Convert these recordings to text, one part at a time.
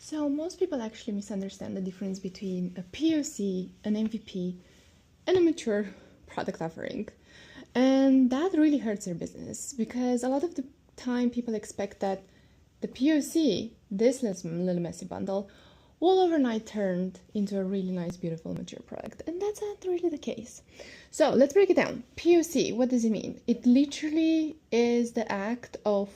So most people actually misunderstand the difference between a POC, an MVP, and a mature product offering. And that really hurts their business because a lot of the time people expect that the POC, this little messy bundle, will overnight turn into a really nice, beautiful, mature product. And that's not really the case. So let's break it down. POC, what does it mean? It literally is the act of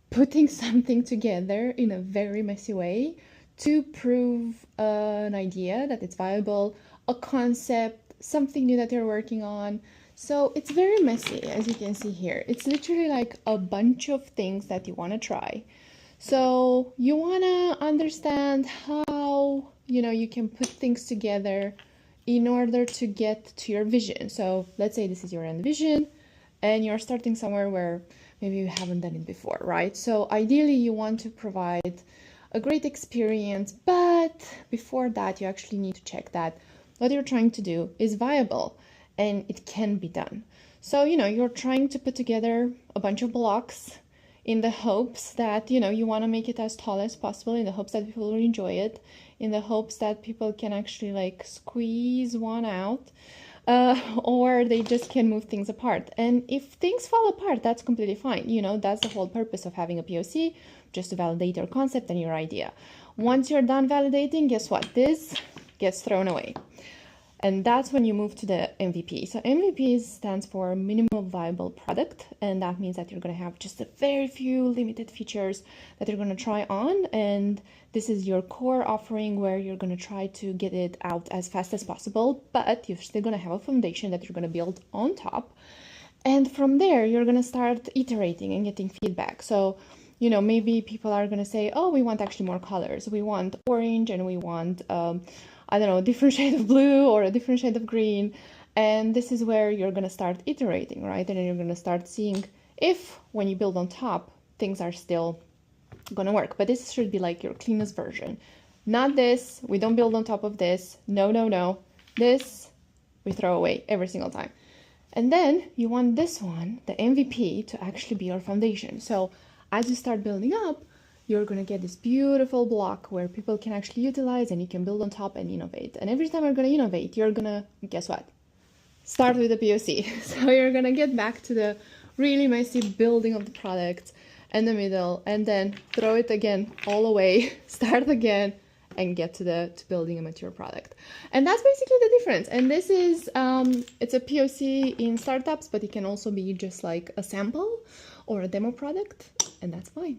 putting something together in a very messy way to prove an idea that it's viable, a concept, something new that you're working on. So it's very messy, as you can see here. It's literally like a bunch of things that you want to try. So you want to understand how, you can put things together in order to get to your vision. So let's say this is your end vision and you're starting somewhere where maybe you haven't done it before, right? So ideally you want to provide a great experience, but before that you actually need to check that what you're trying to do is viable and it can be done. So, you're trying to put together a bunch of blocks in the hopes that, you want to make it as tall as possible, in the hopes that people will enjoy it, in the hopes that people can actually like squeeze one out. Or they just can move things apart. And if things fall apart, that's completely fine. That's the whole purpose of having a POC, just to validate your concept and your idea. Once you're done validating, guess what? This gets thrown away. And that's when you move to the MVP. So MVP stands for minimum viable product. And that means that you're going to have just a very few limited features that you're going to try on. And this is your core offering where you're going to try to get it out as fast as possible. But you're still going to have a foundation that you're going to build on top. And from there, you're going to start iterating and getting feedback. So, maybe people are going to say, oh, we want actually more colors. We want orange and we want a different shade of blue or a different shade of green. And this is where you're going to start iterating, right? And then you're going to start seeing if when you build on top, things are still going to work. But this should be like your cleanest version. Not this, we don't build on top of this. No. This, we throw away every single time. And then you want this one, the MVP, to actually be your foundation. So as you start building up, you're going to get this beautiful block where people can actually utilize and you can build on top and innovate. And every time you're going to innovate, you're going to, guess what? Start with the POC. So you're going to get back to the really messy building of the product in the middle and then throw it again all away, start again and get to building a mature product. And that's basically the difference. And this is, it's a POC in startups, but it can also be just like a sample or a demo product, and that's fine.